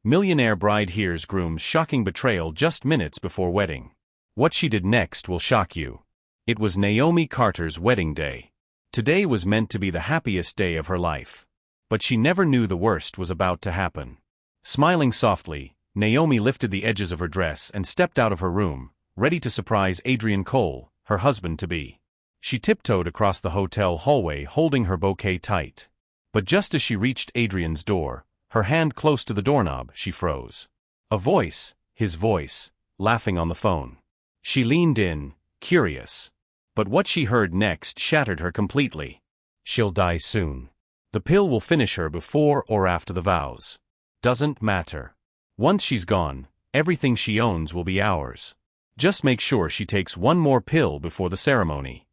Millionaire bride hears groom's shocking betrayal just minutes before wedding. What she did next will shock you. It was Naomi Carter's wedding day. Today was meant to be the happiest day of her life. But she never knew the worst was about to happen. Smiling softly, Naomi lifted the edges of her dress and stepped out of her room, ready to surprise Adrian Cole, her husband-to-be. She tiptoed across the hotel hallway holding her bouquet tight. But just as she reached Adrian's door, her hand close to the doorknob, she froze. A voice, his voice, laughing on the phone. She leaned in, curious. But what she heard next shattered her completely. She'll die soon. The pill will finish her before or after the vows. Doesn't matter. Once she's gone, everything she owns will be ours. Just make sure she takes one more pill before the ceremony.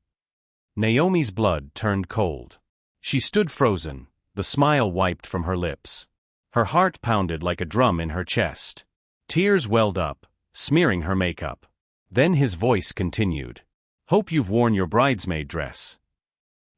Naomi's blood turned cold. She stood frozen, the smile wiped from her lips. Her heart pounded like a drum in her chest. Tears welled up, smearing her makeup. Then his voice continued. Hope you've worn your bridesmaid dress.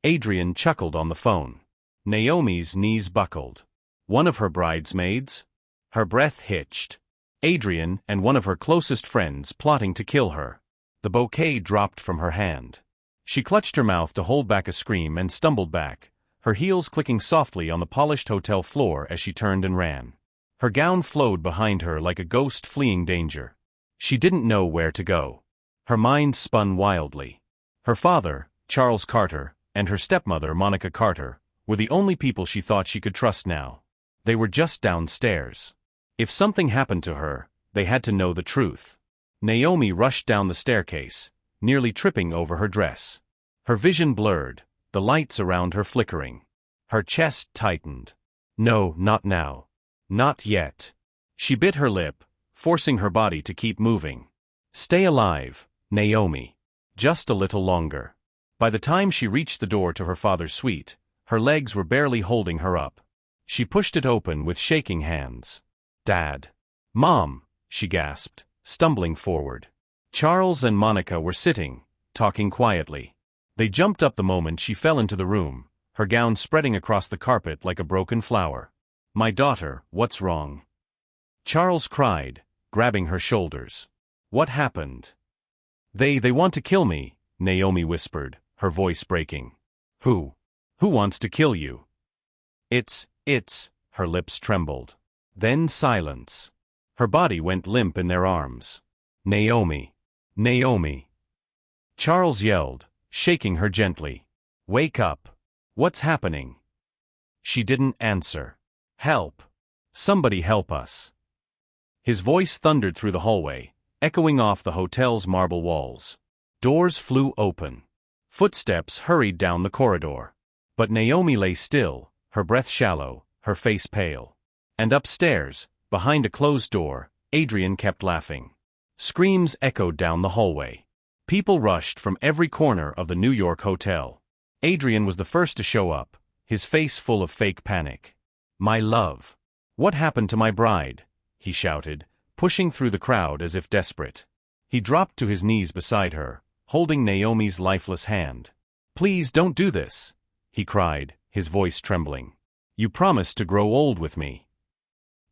Adrian chuckled on the phone. Naomi's knees buckled. One of her bridesmaids? Her breath hitched. Adrian and one of her closest friends plotting to kill her. The bouquet dropped from her hand. She clutched her mouth to hold back a scream and stumbled back, her heels clicking softly on the polished hotel floor as she turned and ran. Her gown flowed behind her like a ghost fleeing danger. She didn't know where to go. Her mind spun wildly. Her father, Charles Carter, and her stepmother, Monica Carter, were the only people she thought she could trust now. They were just downstairs. If something happened to her, they had to know the truth. Naomi rushed down the staircase, nearly tripping over her dress. Her vision blurred, the lights around her flickering. Her chest tightened. No, not now. Not yet. She bit her lip, forcing her body to keep moving. Stay alive, Naomi. Just a little longer. By the time she reached the door to her father's suite, her legs were barely holding her up. She pushed it open with shaking hands. Dad. Mom, she gasped, stumbling forward. Charles and Monica were sitting, talking quietly. They jumped up the moment she fell into the room, her gown spreading across the carpet like a broken flower. My daughter, what's wrong? Charles cried, grabbing her shoulders. What happened? They want to kill me, Naomi whispered, her voice breaking. Who? Who wants to kill you? It's, her lips trembled. Then silence. Her body went limp in their arms. Naomi. Naomi. Charles yelled, shaking her gently. Wake up. What's happening? She didn't answer. Help. Somebody help us. His voice thundered through the hallway, echoing off the hotel's marble walls. Doors flew open. Footsteps hurried down the corridor. But Naomi lay still, her breath shallow, her face pale. And upstairs, behind a closed door, Adrian kept laughing. Screams echoed down the hallway. People rushed from every corner of the New York hotel. Adrian was the first to show up, his face full of fake panic. My love. What happened to my bride? He shouted, pushing through the crowd as if desperate. He dropped to his knees beside her, holding Naomi's lifeless hand. Please don't do this, he cried, his voice trembling. You promised to grow old with me.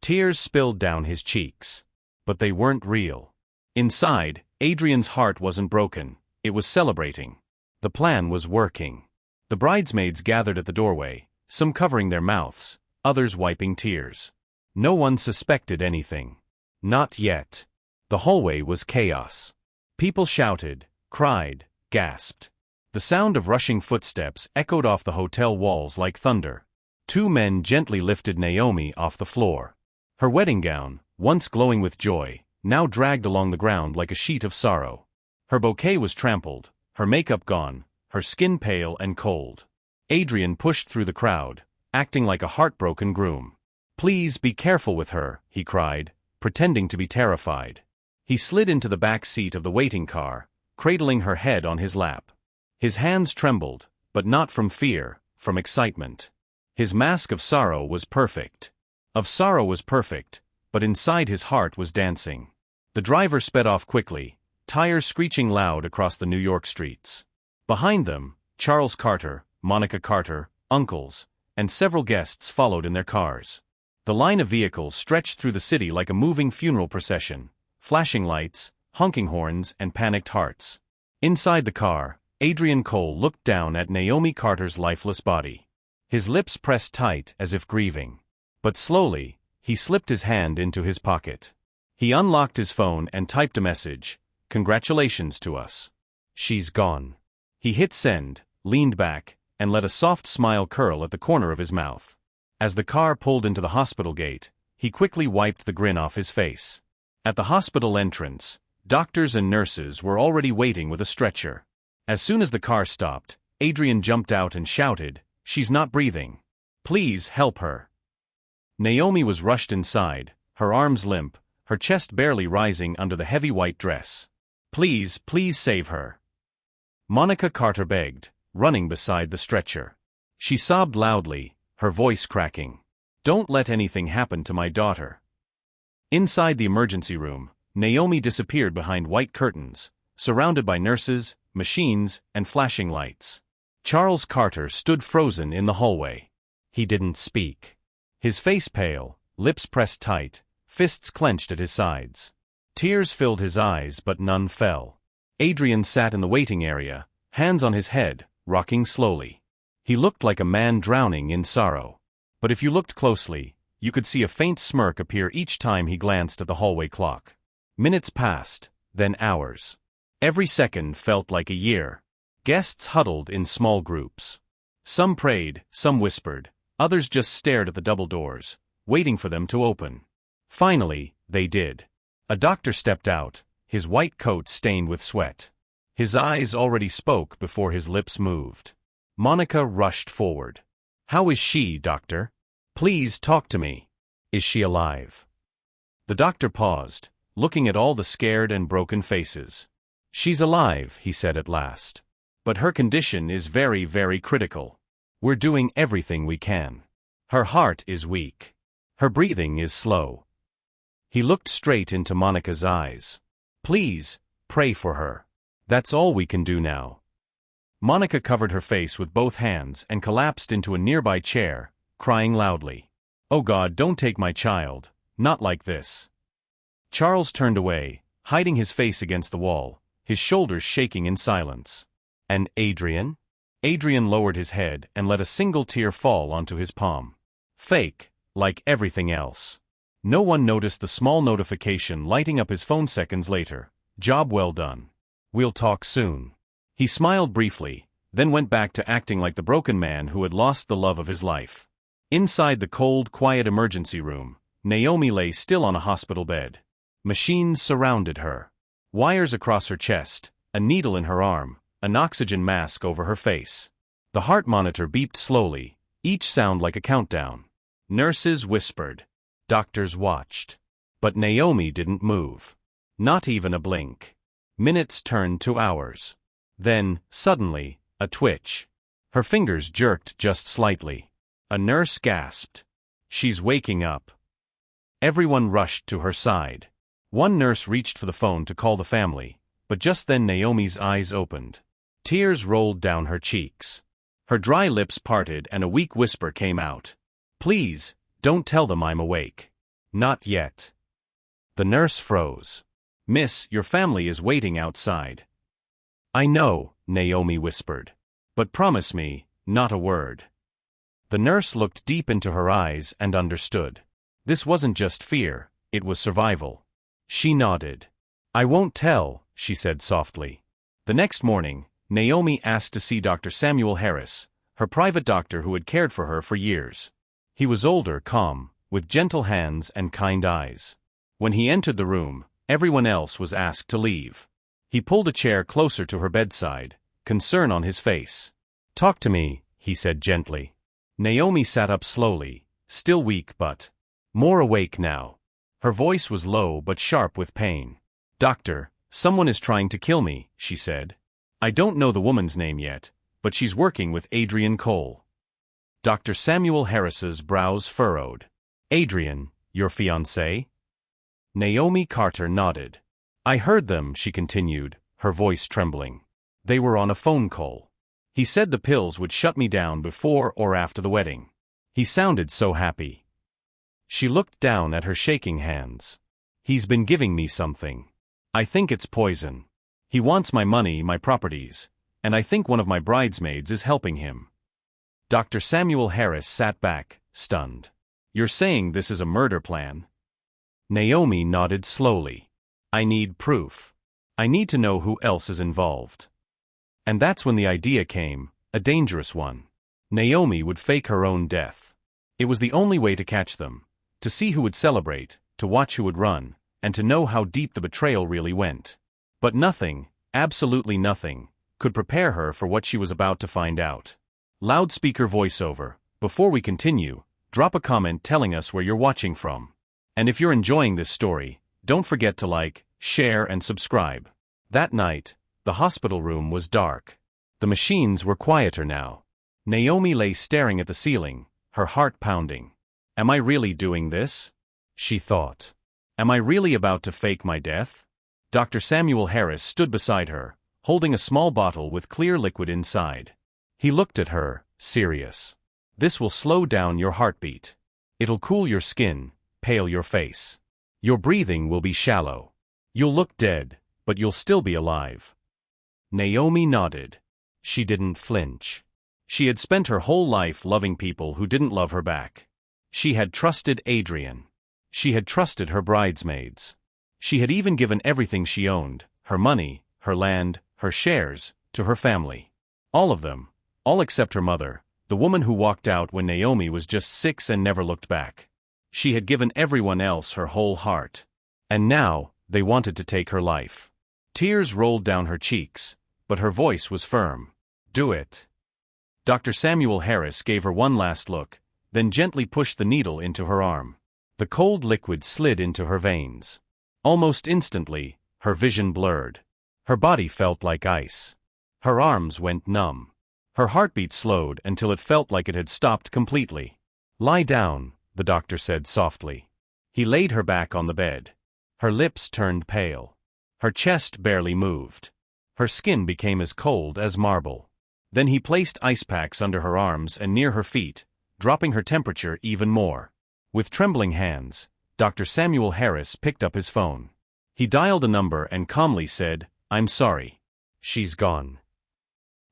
Tears spilled down his cheeks. But they weren't real. Inside, Adrian's heart wasn't broken, it was celebrating. The plan was working. The bridesmaids gathered at the doorway, some covering their mouths, others wiping tears. No one suspected anything. Not yet. The hallway was chaos. People shouted, cried, gasped. The sound of rushing footsteps echoed off the hotel walls like thunder. Two men gently lifted Naomi off the floor. Her wedding gown, once glowing with joy, now dragged along the ground like a sheet of sorrow. Her bouquet was trampled, her makeup gone, her skin pale and cold. Adrian pushed through the crowd, acting like a heartbroken groom. Please be careful with her, he cried, pretending to be terrified. He slid into the back seat of the waiting car, cradling her head on his lap. His hands trembled, but not from fear, from excitement. His mask of sorrow was perfect. Of sorrow was perfect, but inside his heart was dancing. The driver sped off quickly, tires screeching loud across the New York streets. Behind them, Charles Carter, Monica Carter, uncles, and several guests followed in their cars. The line of vehicles stretched through the city like a moving funeral procession, flashing lights, honking horns, and panicked hearts. Inside the car, Adrian Cole looked down at Naomi Carter's lifeless body. His lips pressed tight as if grieving. But slowly, he slipped his hand into his pocket. He unlocked his phone and typed a message, "Congratulations to us. She's gone." He hit send, leaned back, and let a soft smile curl at the corner of his mouth. As the car pulled into the hospital gate, he quickly wiped the grin off his face. At the hospital entrance, doctors and nurses were already waiting with a stretcher. As soon as the car stopped, Adrian jumped out and shouted, "She's not breathing. Please help her." Naomi was rushed inside, her arms limp, her chest barely rising under the heavy white dress. "Please, please save her," Monica Carter begged, running beside the stretcher. She sobbed loudly, her voice cracking. "Don't let anything happen to my daughter." Inside the emergency room, Naomi disappeared behind white curtains, surrounded by nurses, machines, and flashing lights. Charles Carter stood frozen in the hallway. He didn't speak. His face pale, lips pressed tight, fists clenched at his sides. Tears filled his eyes but none fell. Adrian sat in the waiting area, hands on his head, rocking slowly. He looked like a man drowning in sorrow. But if you looked closely, you could see a faint smirk appear each time he glanced at the hallway clock. Minutes passed, then hours. Every second felt like a year. Guests huddled in small groups. Some prayed, some whispered, others just stared at the double doors, waiting for them to open. Finally, they did. A doctor stepped out, his white coat stained with sweat. His eyes already spoke before his lips moved. Monica rushed forward. "How is she, doctor? Please talk to me. Is she alive?" The doctor paused, looking at all the scared and broken faces. "She's alive," he said at last. "But her condition is very, very critical. We're doing everything we can. Her heart is weak. Her breathing is slow." He looked straight into Monica's eyes. "Please, pray for her. That's all we can do now." Monica covered her face with both hands and collapsed into a nearby chair, crying loudly. "Oh God, don't take my child, not like this." Charles turned away, hiding his face against the wall, his shoulders shaking in silence. "And Adrian?" Adrian lowered his head and let a single tear fall onto his palm. Fake, like everything else. No one noticed the small notification lighting up his phone seconds later. "Job well done. We'll talk soon." He smiled briefly, then went back to acting like the broken man who had lost the love of his life. Inside the cold, quiet emergency room, Naomi lay still on a hospital bed. Machines surrounded her. Wires across her chest, a needle in her arm, an oxygen mask over her face. The heart monitor beeped slowly, each sound like a countdown. Nurses whispered. Doctors watched. But Naomi didn't move. Not even a blink. Minutes turned to hours. Then, suddenly, a twitch. Her fingers jerked just slightly. A nurse gasped. "She's waking up." Everyone rushed to her side. One nurse reached for the phone to call the family, but just then Naomi's eyes opened. Tears rolled down her cheeks. Her dry lips parted and a weak whisper came out. "Please, don't tell them I'm awake." "Not yet." The nurse froze. "Miss, your family is waiting outside." "I know," Naomi whispered. "But promise me, not a word." The nurse looked deep into her eyes and understood. This wasn't just fear, it was survival. She nodded. "I won't tell," she said softly. The next morning, Naomi asked to see Dr. Samuel Harris, her private doctor who had cared for her for years. He was older, calm, with gentle hands and kind eyes. When he entered the room, everyone else was asked to leave. He pulled a chair closer to her bedside, concern on his face. "Talk to me," he said gently. Naomi sat up slowly, still weak but more awake now. Her voice was low but sharp with pain. "Doctor, someone is trying to kill me," she said. "I don't know the woman's name yet, but she's working with Adrian Cole." Dr. Samuel Harris's brows furrowed. "Adrian, your fiancé?" Naomi Carter nodded. "I heard them," she continued, her voice trembling. "They were on a phone call. He said the pills would shut me down before or after the wedding. He sounded so happy." She looked down at her shaking hands. He's been giving me something. I think it's poison. He wants my money, my properties, and I think one of my bridesmaids is helping him. Dr. Samuel Harris sat back, stunned. You're saying this is a murder plan? Naomi nodded slowly. I need proof. I need to know who else is involved. And that's when the idea came, a dangerous one. Naomi would fake her own death. It was the only way to catch them, to see who would celebrate, to watch who would run, and to know how deep the betrayal really went. But nothing, absolutely nothing, could prepare her for what she was about to find out. Loudspeaker voiceover. Before we continue, drop a comment telling us where you're watching from. And if you're enjoying this story, don't forget to like, share, and subscribe. That night, the hospital room was dark. The machines were quieter now. Naomi lay staring at the ceiling, her heart pounding. Am I really doing this? She thought. Am I really about to fake my death? Dr. Samuel Harris stood beside her, holding a small bottle with clear liquid inside. He looked at her, serious. This will slow down your heartbeat. It'll cool your skin, pale your face. Your breathing will be shallow. You'll look dead, but you'll still be alive. Naomi nodded. She didn't flinch. She had spent her whole life loving people who didn't love her back. She had trusted Adrian. She had trusted her bridesmaids. She had even given everything she owned, her money, her land, her shares, to her family. All of them, all except her mother, the woman who walked out when Naomi was just 6 and never looked back. She had given everyone else her whole heart. And now, they wanted to take her life. Tears rolled down her cheeks, but her voice was firm. Do it. Dr. Samuel Harris gave her one last look, then gently pushed the needle into her arm. The cold liquid slid into her veins. Almost instantly, her vision blurred. Her body felt like ice. Her arms went numb. Her heartbeat slowed until it felt like it had stopped completely. Lie down, the doctor said softly. He laid her back on the bed. Her lips turned pale. Her chest barely moved. Her skin became as cold as marble. Then he placed ice packs under her arms and near her feet, dropping her temperature even more. With trembling hands, Dr. Samuel Harris picked up his phone. He dialed a number and calmly said, I'm sorry. She's gone.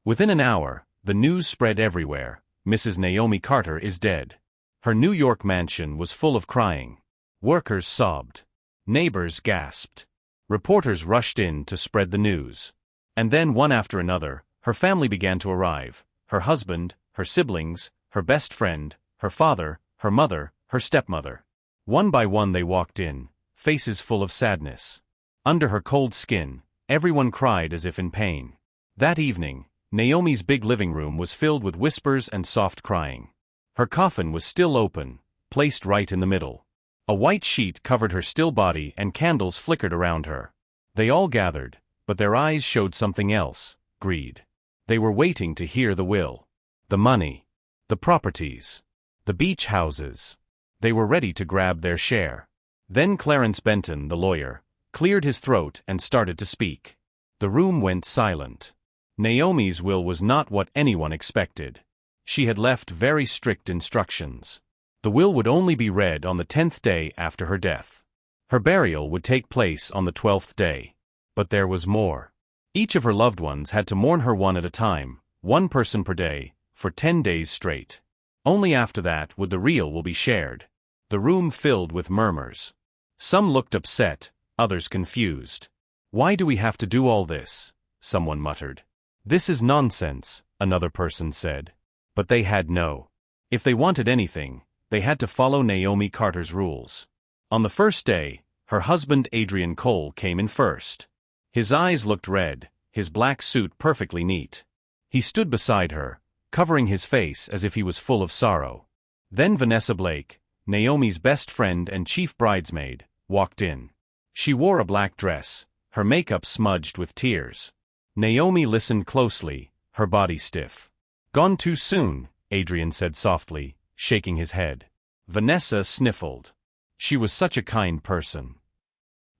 Within an hour, the news spread everywhere. Mrs. Naomi Carter is dead. Her New York mansion was full of crying. Workers sobbed. Neighbors gasped. Reporters rushed in to spread the news. And then one after another, her family began to arrive. Her husband, her siblings, her best friend, her father, her mother, her stepmother. One by one they walked in, faces full of sadness. Under her cold skin, everyone cried as if in pain. That evening, Naomi's big living room was filled with whispers and soft crying. Her coffin was still open, placed right in the middle. A white sheet covered her still body and candles flickered around her. They all gathered, but their eyes showed something else, greed. They were waiting to hear the will. The money. The properties. The beach houses. They were ready to grab their share. Then Clarence Benton, the lawyer, cleared his throat and started to speak. The room went silent. Naomi's will was not what anyone expected. She had left very strict instructions. The will would only be read on the 10th day after her death. Her burial would take place on the 12th day. But there was more. Each of her loved ones had to mourn her one at a time, one person per day, for 10 days straight. Only after that would the real will be shared. The room filled with murmurs. Some looked upset, others confused. Why do we have to do all this? Someone muttered. This is nonsense, another person said. But they had no. If they wanted anything, they had to follow Naomi Carter's rules. On the first day, her husband Adrian Cole came in first. His eyes looked red, his black suit perfectly neat. He stood beside her, covering his face as if he was full of sorrow. Then Vanessa Blake, Naomi's best friend and chief bridesmaid, walked in. She wore a black dress, her makeup smudged with tears. Naomi listened closely, her body stiff. Gone too soon, Adrian said softly, shaking his head. Vanessa sniffled. She was such a kind person.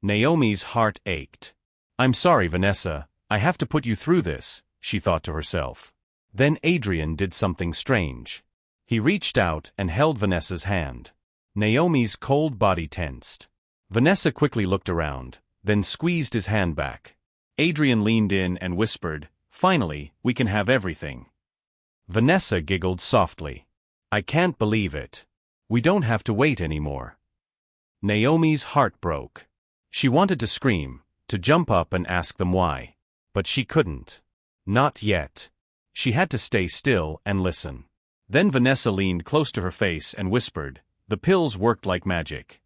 Naomi's heart ached. I'm sorry, Vanessa, I have to put you through this, she thought to herself. Then Adrian did something strange. He reached out and held Vanessa's hand. Naomi's cold body tensed. Vanessa quickly looked around, then squeezed his hand back. Adrian leaned in and whispered, "Finally, we can have everything." Vanessa giggled softly. "I can't believe it. We don't have to wait anymore." Naomi's heart broke. She wanted to scream, to jump up and ask them why. But she couldn't. Not yet. She had to stay still and listen. Then Vanessa leaned close to her face and whispered, "The pills worked like magic."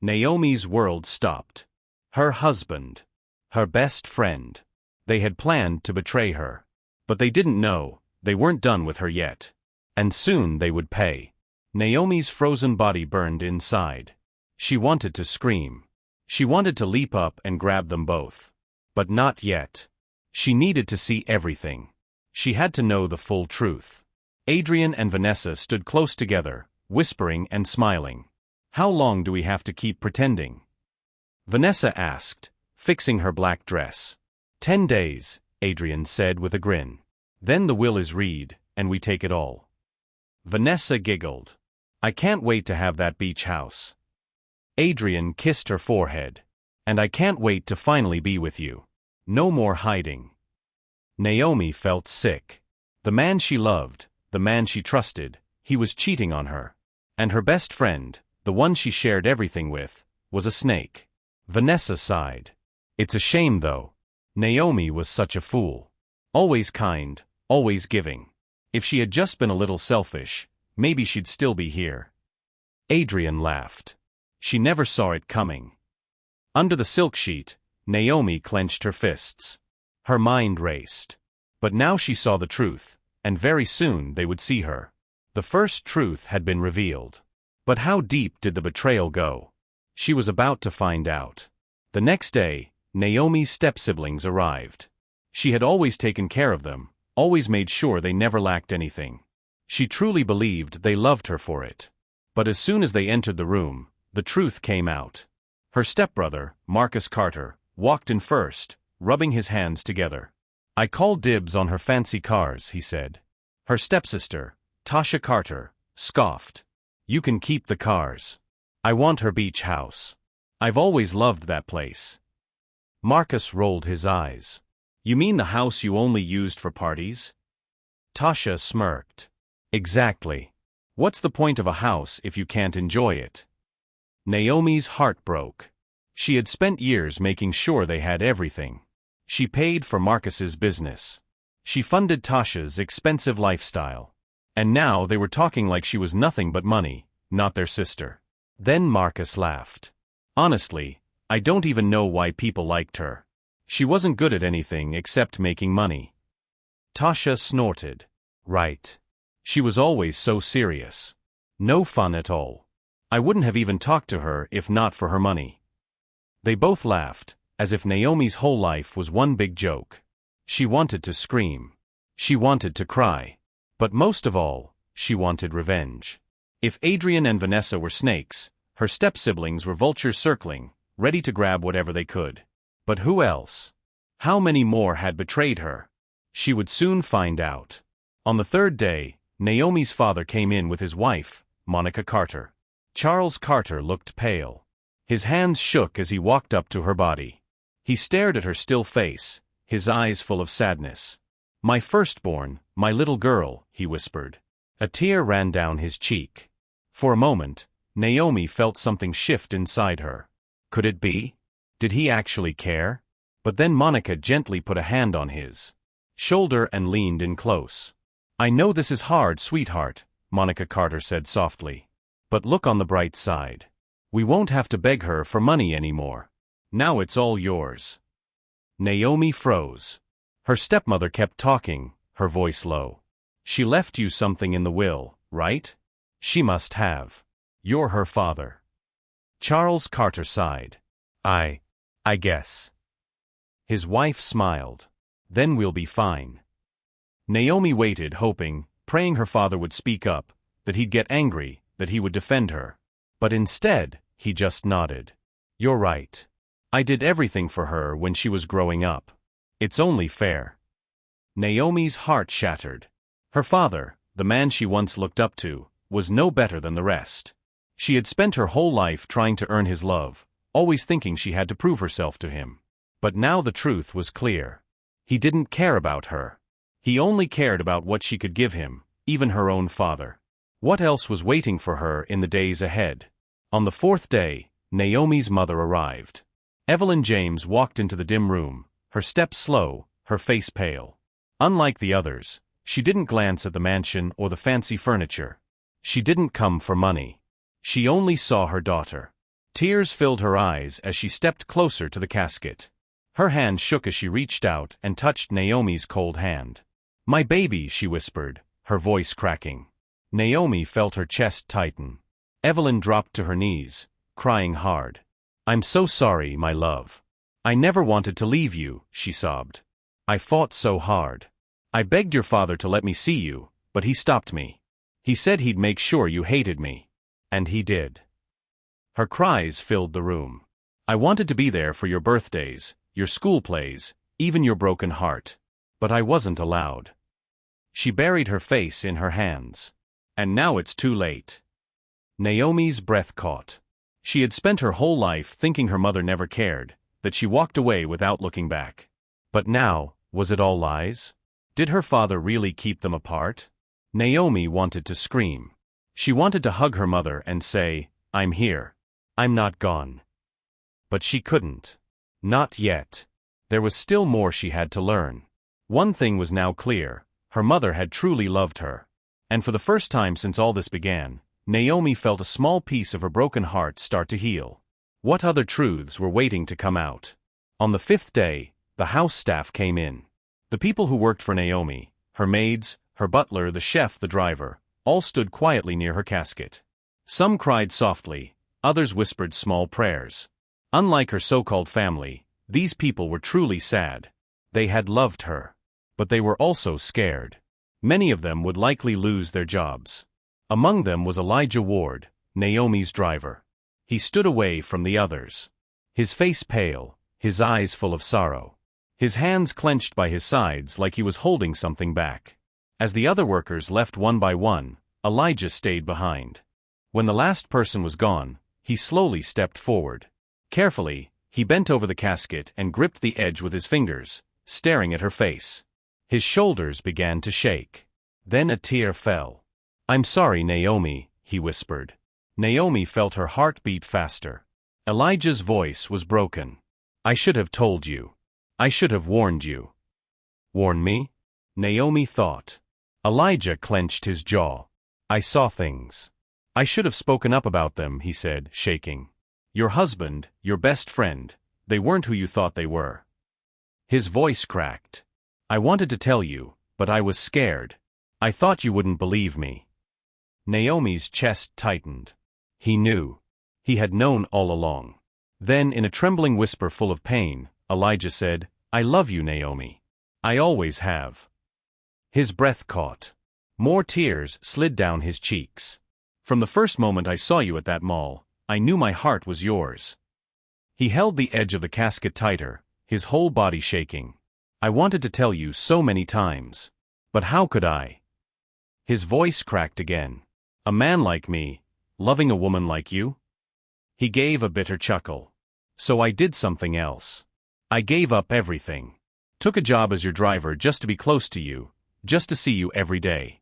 Naomi's world stopped. Her husband. Her best friend. They had planned to betray her. But they didn't know, they weren't done with her yet. And soon they would pay. Naomi's frozen body burned inside. She wanted to scream. She wanted to leap up and grab them both. But not yet. She needed to see everything. She had to know the full truth. Adrian and Vanessa stood close together, whispering and smiling. "How long do we have to keep pretending?" Vanessa asked, fixing her black dress. 10 days, Adrian said with a grin. "Then the will is read, and we take it all." Vanessa giggled. "I can't wait to have that beach house." Adrian kissed her forehead. "And I can't wait to finally be with you. No more hiding." Naomi felt sick. The man she loved, the man she trusted, he was cheating on her. And her best friend, the one she shared everything with, was a snake. Vanessa sighed. "It's a shame though. Naomi was such a fool. Always kind, always giving. If she had just been a little selfish, maybe she'd still be here." Adrian laughed. She never saw it coming. Under the silk sheet, Naomi clenched her fists. Her mind raced. But now she saw the truth, and very soon they would see her. The first truth had been revealed. But how deep did the betrayal go? She was about to find out. The next day, Naomi's step-siblings arrived. She had always taken care of them, always made sure they never lacked anything. She truly believed they loved her for it. But as soon as they entered the room, the truth came out. Her stepbrother, Marcus Carter, walked in first, rubbing his hands together. "I call dibs on her fancy cars," he said. Her stepsister, Tasha Carter, scoffed. "You can keep the cars. I want her beach house. I've always loved that place." Marcus rolled his eyes. "You mean the house you only used for parties?" Tasha smirked. "Exactly. What's the point of a house if you can't enjoy it?" Naomi's heart broke. She had spent years making sure they had everything. She paid for Marcus's business. She funded Tasha's expensive lifestyle. And now they were talking like she was nothing but money, not their sister. Then Marcus laughed. "Honestly, I don't even know why people liked her. She wasn't good at anything except making money." Tasha snorted. "Right. She was always so serious. No fun at all. I wouldn't have even talked to her if not for her money." They both laughed, as if Naomi's whole life was one big joke. She wanted to scream. She wanted to cry. But most of all, she wanted revenge. If Adrian and Vanessa were snakes, her step-siblings were vultures circling, ready to grab whatever they could. But who else? How many more had betrayed her? She would soon find out. On the third day, Naomi's father came in with his wife, Monica Carter. Charles Carter looked pale. His hands shook as he walked up to her body. He stared at her still face, his eyes full of sadness. "My firstborn, my little girl," he whispered. A tear ran down his cheek. For a moment, Naomi felt something shift inside her. Could it be? Did he actually care? But then Monica gently put a hand on his shoulder and leaned in close. "I know this is hard, sweetheart," Monica Carter said softly. "But look on the bright side. We won't have to beg her for money anymore. Now it's all yours." Naomi froze. Her stepmother kept talking, her voice low. "She left you something in the will, right? She must have. You're her father." Charles Carter sighed. I guess." His wife smiled. "Then we'll be fine." Naomi waited, hoping, praying her father would speak up, that he'd get angry, that he would defend her. But instead, he just nodded. "You're right. I did everything for her when she was growing up. It's only fair." Naomi's heart shattered. Her father, the man she once looked up to, was no better than the rest. She had spent her whole life trying to earn his love, always thinking she had to prove herself to him. But now the truth was clear. He didn't care about her. He only cared about what she could give him, even her own father. What else was waiting for her in the days ahead? On the fourth day, Naomi's mother arrived. Evelyn James walked into the dim room, her steps slow, her face pale. Unlike the others, she didn't glance at the mansion or the fancy furniture. She didn't come for money. She only saw her daughter. Tears filled her eyes as she stepped closer to the casket. Her hand shook as she reached out and touched Naomi's cold hand. "My baby," she whispered, her voice cracking. Naomi felt her chest tighten. Evelyn dropped to her knees, crying hard. "I'm so sorry, my love. I never wanted to leave you," she sobbed. "I fought so hard. I begged your father to let me see you, but he stopped me. He said he'd make sure you hated me. And he did." Her cries filled the room. "I wanted to be there for your birthdays, your school plays, even your broken heart. But I wasn't allowed." She buried her face in her hands. "And now it's too late." Naomi's breath caught. She had spent her whole life thinking her mother never cared, that she walked away without looking back. But now, was it all lies? Did her father really keep them apart? Naomi wanted to scream. She wanted to hug her mother and say, "I'm here. I'm not gone." But she couldn't. Not yet. There was still more she had to learn. One thing was now clear: her mother had truly loved her. And for the first time since all this began, Naomi felt a small piece of her broken heart start to heal. What other truths were waiting to come out? On the fifth day, the house staff came in. The people who worked for Naomi, her maids, her butler, the chef, the driver, all stood quietly near her casket. Some cried softly, others whispered small prayers. Unlike her so-called family, these people were truly sad. They had loved her. But they were also scared. Many of them would likely lose their jobs. Among them was Elijah Ward, Naomi's driver. He stood away from the others. His face pale, his eyes full of sorrow. His hands clenched by his sides like he was holding something back. As the other workers left one by one, Elijah stayed behind. When the last person was gone, he slowly stepped forward. Carefully, he bent over the casket and gripped the edge with his fingers, staring at her face. His shoulders began to shake. Then a tear fell. "I'm sorry, Naomi," he whispered. Naomi felt her heart beat faster. Elijah's voice was broken. "I should have told you. I should have warned you." "Warn me?" Naomi thought. Elijah clenched his jaw. "I saw things. I should have spoken up about them," he said, shaking. "Your husband, your best friend, they weren't who you thought they were." His voice cracked. "I wanted to tell you, but I was scared. I thought you wouldn't believe me." Naomi's chest tightened. He knew. He had known all along. Then, in a trembling whisper full of pain, Elijah said, "I love you, Naomi. I always have." His breath caught. More tears slid down his cheeks. "From the first moment I saw you at that mall, I knew my heart was yours." He held the edge of the casket tighter, his whole body shaking. "I wanted to tell you so many times. But how could I?" His voice cracked again. "A man like me, loving a woman like you?" He gave a bitter chuckle. "So I did something else. I gave up everything. Took a job as your driver just to be close to you, just to see you every day."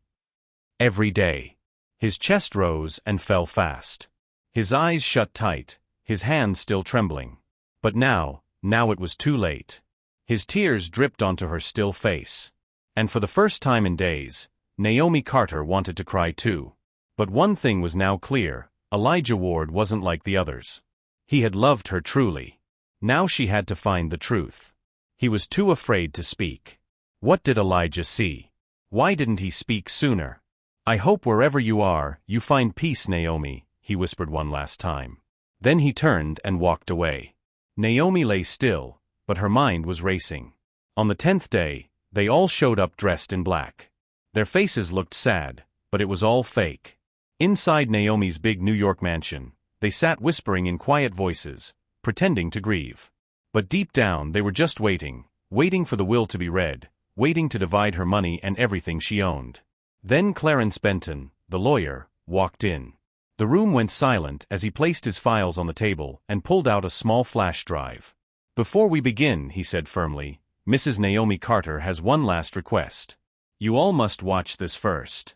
Every day. His chest rose and fell fast. His eyes shut tight, his hands still trembling. But now it was too late. His tears dripped onto her still face. And for the first time in days, Naomi Carter wanted to cry too. But one thing was now clear: Elijah Ward wasn't like the others. He had loved her truly. Now she had to find the truth. He was too afraid to speak. What did Elijah see? Why didn't he speak sooner? "I hope wherever you are, you find peace, Naomi," he whispered one last time. Then he turned and walked away. Naomi lay still, but her mind was racing. On the 10th day, they all showed up dressed in black. Their faces looked sad, but it was all fake. Inside Naomi's big New York mansion, they sat whispering in quiet voices, pretending to grieve. But deep down they were just waiting for the will to be read, waiting to divide her money and everything she owned. Then Clarence Benton, the lawyer, walked in. The room went silent as he placed his files on the table and pulled out a small flash drive. "Before we begin," he said firmly, "Mrs. Naomi Carter has one last request. You all must watch this first."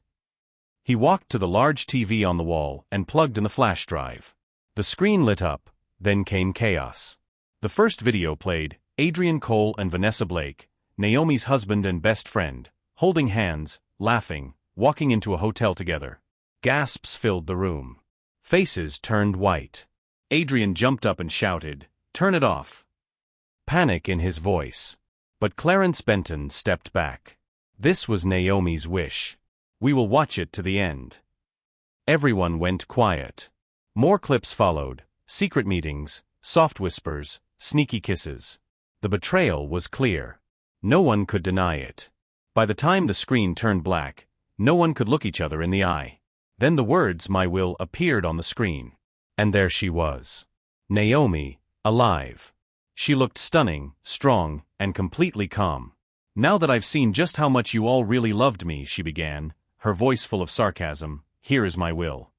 He walked to the large TV on the wall and plugged in the flash drive. The screen lit up, then came chaos. The first video played, Adrian Cole and Vanessa Blake, Naomi's husband and best friend, holding hands, laughing, walking into a hotel together. Gasps filled the room. Faces turned white. Adrian jumped up and shouted, "Turn it off!" Panic in his voice. But Clarence Benton stepped back. This was Naomi's wish. "We will watch it to the end." Everyone went quiet. More clips followed, secret meetings, soft whispers, sneaky kisses. The betrayal was clear. No one could deny it. By the time the screen turned black, no one could look each other in the eye. Then the words "My will" appeared on the screen. And there she was. Naomi, alive. She looked stunning, strong, and completely calm. "Now that I've seen just how much you all really loved me," she began, her voice full of sarcasm, "here is my will."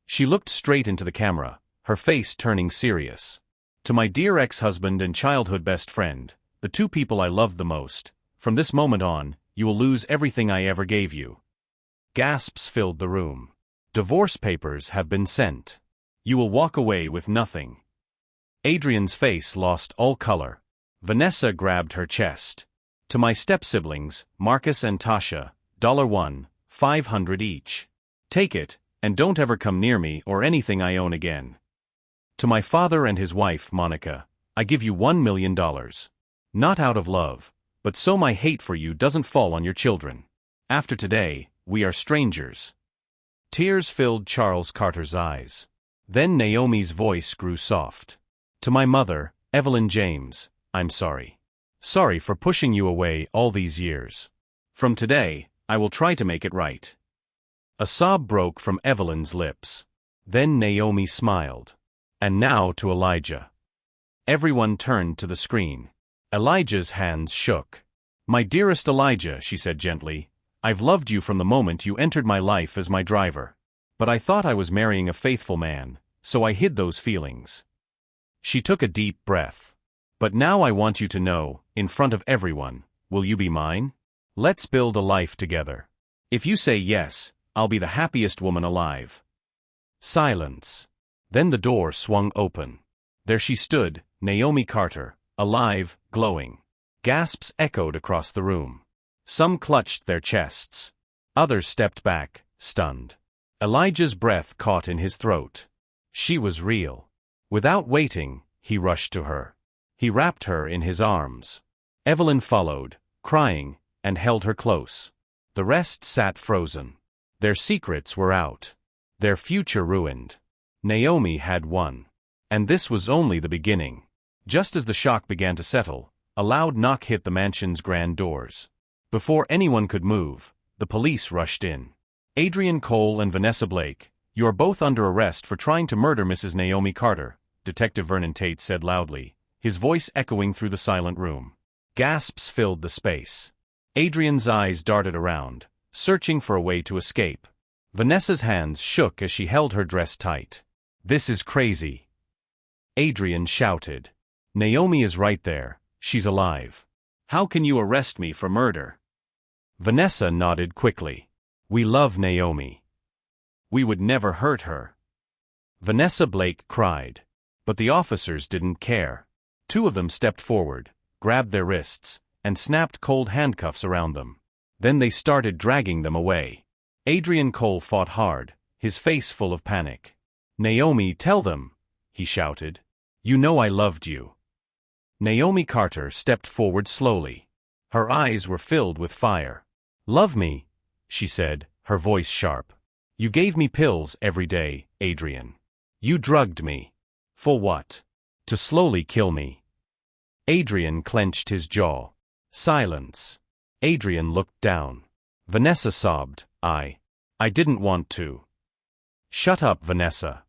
She looked straight into the camera, her face turning serious. "To my dear ex-husband and childhood best friend, the two people I loved the most, from this moment on, you will lose everything I ever gave you." Gasps filled the room. "Divorce papers have been sent. You will walk away with nothing." Adrian's face lost all color. Vanessa grabbed her chest. "To my step-siblings, Marcus and Tasha, $1, $500 each. Take it, and don't ever come near me or anything I own again. To my father and his wife, Monica, I give you $1 million. Not out of love, but so my hate for you doesn't fall on your children. After today, we are strangers." Tears filled Charles Carter's eyes. Then Naomi's voice grew soft. "To my mother, Evelyn James, I'm sorry. Sorry for pushing you away all these years. From today, I will try to make it right." A sob broke from Evelyn's lips. Then Naomi smiled. "And now to Elijah." Everyone turned to the screen. Elijah's hands shook. "My dearest Elijah," she said gently, "I've loved you from the moment you entered my life as my driver. But I thought I was marrying a faithful man, so I hid those feelings." She took a deep breath. "But now I want you to know, in front of everyone, will you be mine? Let's build a life together. If you say yes, I'll be the happiest woman alive." Silence. Then the door swung open. There she stood, Naomi Carter, alive, glowing. Gasps echoed across the room. Some clutched their chests. Others stepped back, stunned. Elijah's breath caught in his throat. She was real. Without waiting, he rushed to her. He wrapped her in his arms. Evelyn followed, crying, and held her close. The rest sat frozen. Their secrets were out. Their future ruined. Naomi had won. And this was only the beginning. Just as the shock began to settle, a loud knock hit the mansion's grand doors. Before anyone could move, the police rushed in. "Adrian Cole and Vanessa Blake, you are both under arrest for trying to murder Mrs. Naomi Carter," Detective Vernon Tate said loudly, his voice echoing through the silent room. Gasps filled the space. Adrian's eyes darted around, searching for a way to escape. Vanessa's hands shook as she held her dress tight. "This is crazy." Adrian shouted. "Naomi is right there, she's alive. How can you arrest me for murder?" Vanessa nodded quickly. "We love Naomi. We would never hurt her." Vanessa Blake cried. But the officers didn't care. Two of them stepped forward, grabbed their wrists, and snapped cold handcuffs around them. Then they started dragging them away. Adrian Cole fought hard, his face full of panic. "Naomi, tell them," he shouted. "You know I loved you." Naomi Carter stepped forward slowly. Her eyes were filled with fire. "Love me," she said, her voice sharp. "You gave me pills every day, Adrian. You drugged me. For what? To slowly kill me." Adrian clenched his jaw. Silence. Adrian looked down. Vanessa sobbed, I didn't want to." "Shut up, Vanessa."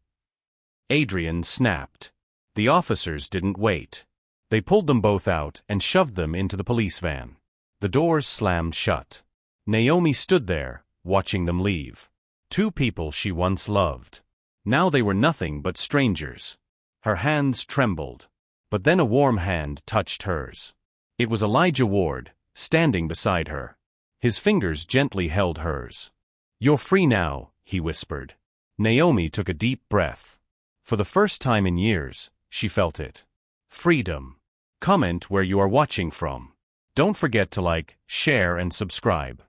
Adrian snapped. The officers didn't wait. They pulled them both out and shoved them into the police van. The doors slammed shut. Naomi stood there, watching them leave. Two people she once loved. Now they were nothing but strangers. Her hands trembled. But then a warm hand touched hers. It was Elijah Ward, standing beside her. His fingers gently held hers. "You're free now," he whispered. Naomi took a deep breath. For the first time in years, she felt it. Freedom. Comment where you are watching from. Don't forget to like, share and subscribe.